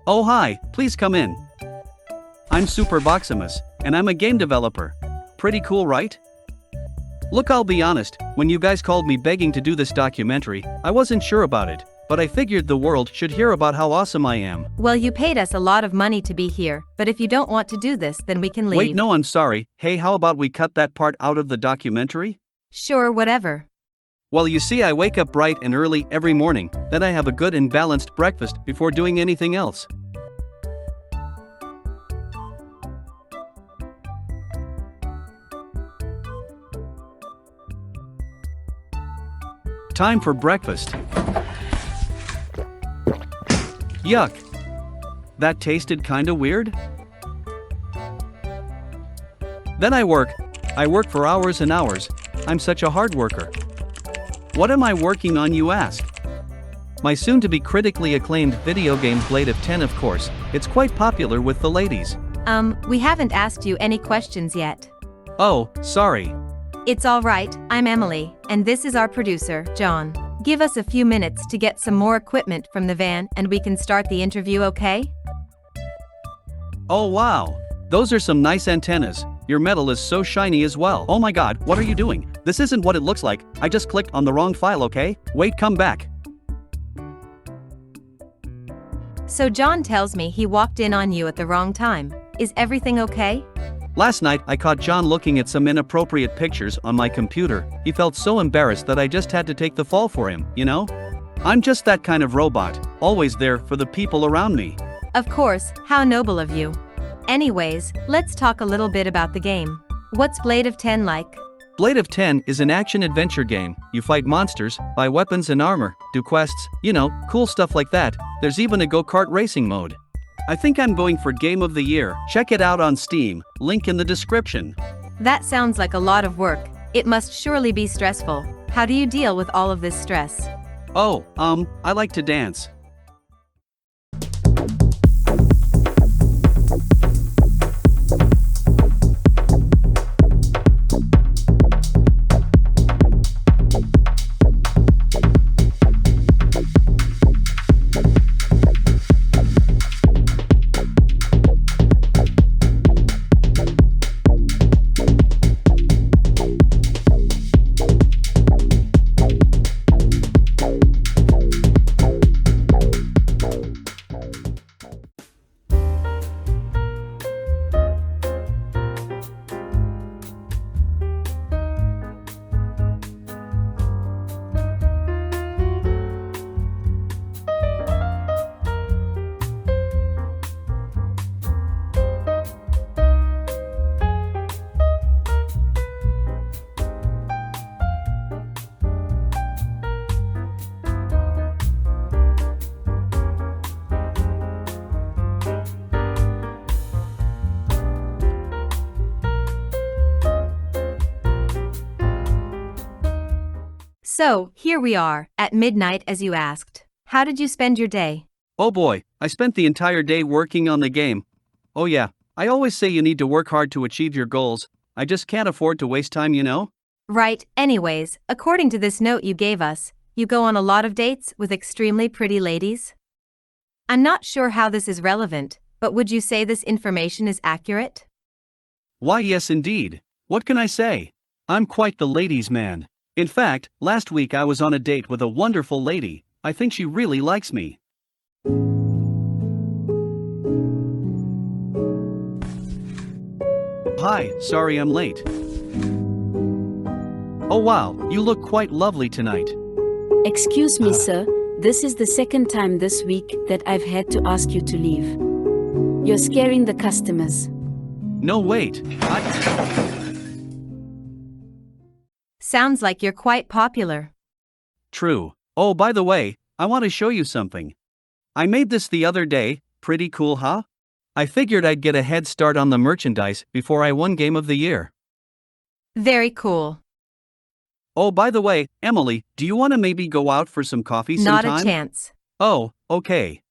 Oh hi, please come in. I'm SuperVoximus, and I'm a game developer. Pretty cool, right? Look, I'll be honest, when you guys called me begging to do this documentary, I wasn't sure about it, but I figured the world should hear about how awesome I am. Well, you paid us a lot of money to be here, but if you don't want to do this, then we can leave. Wait, no, I'm sorry. Hey, how about we cut that part out of the documentary? Sure, whatever. Well, you see, I wake up bright and early every morning, then I have a good and balanced breakfast before doing anything else. Time for breakfast. Yuck. That tasted kinda weird. Then I work. I work for hours and hours. I'm such a hard worker. What am I working on, you ask? My soon-to-be critically acclaimed video game Blade of 10, of course. It's quite popular with the ladies. We haven't asked you any questions yet. Oh, sorry. It's all right, I'm Emily, and this is our producer, John. Give us a few minutes to get some more equipment from the van and we can start the interview, okay? Oh wow. Those are some nice antennas. Your metal is so shiny as well. Oh my god, what are you doing? This isn't what it looks like. I just clicked on the wrong file, okay? Wait, come back. So John tells me he walked in on you at the wrong time. Is everything okay? Last night, I caught John looking at some inappropriate pictures on my computer. He felt so embarrassed that I just had to take the fall for him, you know? I'm just that kind of robot, always there for the people around me. Of course, how noble of you. Anyways, let's talk a little bit about the game. What's Blade of 10 like? Blade of 10 is an action-adventure game. You fight monsters, buy weapons and armor, do quests, you know, cool stuff like that. There's even a go-kart racing mode. I think I'm going for Game of the Year. Check it out on Steam, link in the description. That sounds like a lot of work. It must surely be stressful. How do you deal with all of this stress? Oh, I like to dance. So, here we are, at midnight as you asked. How did you spend your day? Oh boy, I spent the entire day working on the game. Oh yeah, I always say you need to work hard to achieve your goals. I just can't afford to waste time, you know? Right, anyways, according to this note you gave us, you go on a lot of dates with extremely pretty ladies? I'm not sure how this is relevant, but would you say this information is accurate? Why yes indeed. What can I say? I'm quite the ladies' man. In fact, last week I was on a date with a wonderful lady. I think she really likes me. Hi, sorry I'm late. Oh wow, you look quite lovely tonight. Excuse me, sir. This is the second time this week that I've had to ask you to leave. You're scaring the customers. No wait, Sounds like you're quite popular. True. Oh, by the way, I want to show you something. I made this the other day. Pretty cool, huh? I figured I'd get a head start on the merchandise before I won Game of the Year. Very cool. Oh, by the way, Emily, do you want to maybe go out for some coffee sometime? Not a chance. Oh, okay.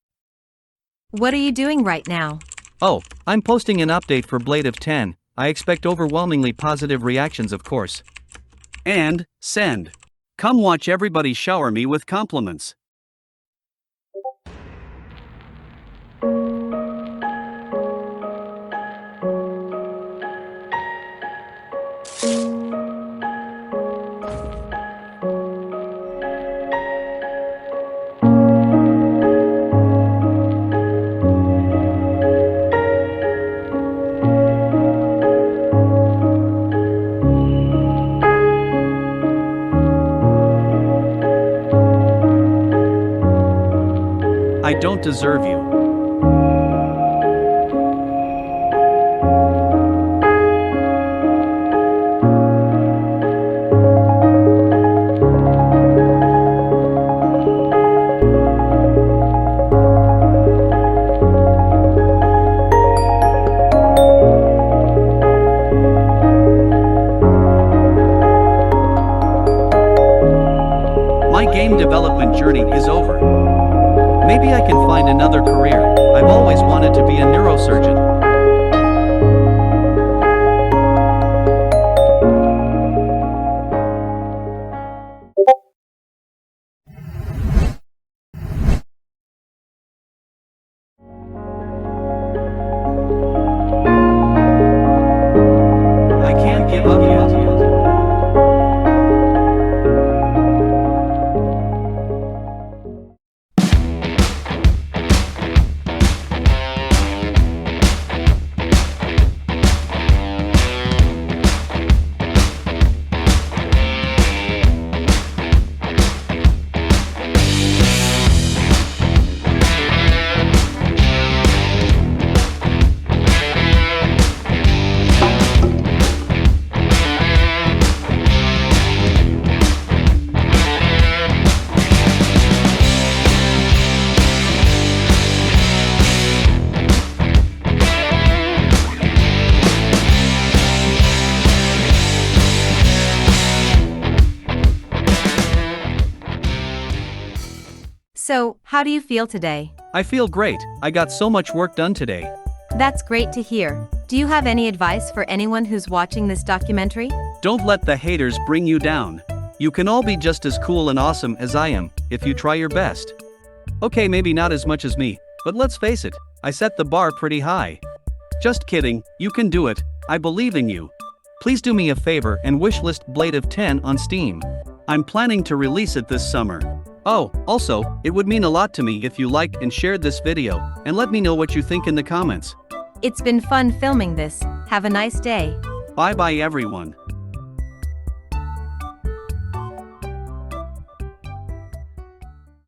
What are you doing right now? Oh, I'm posting an update for Blade of 10. I expect overwhelmingly positive reactions, of course. And, send. Come watch everybody shower me with compliments. I don't deserve you. My game development journey is over. Maybe I can find another career. I've always wanted to be a neurosurgeon. I can't give up yet. So, how do you feel today? I feel great. I got so much work done today. That's great to hear. Do you have any advice for anyone who's watching this documentary? Don't let the haters bring you down. You can all be just as cool and awesome as I am, if you try your best. Okay, maybe not as much as me, but let's face it, I set the bar pretty high. Just kidding, you can do it, I believe in you. Please do me a favor and wishlist Blade of 10 on Steam. I'm planning to release it this summer. Oh, also, it would mean a lot to me if you liked and shared this video, and let me know what you think in the comments. It's been fun filming this. Have a nice day. Bye bye everyone.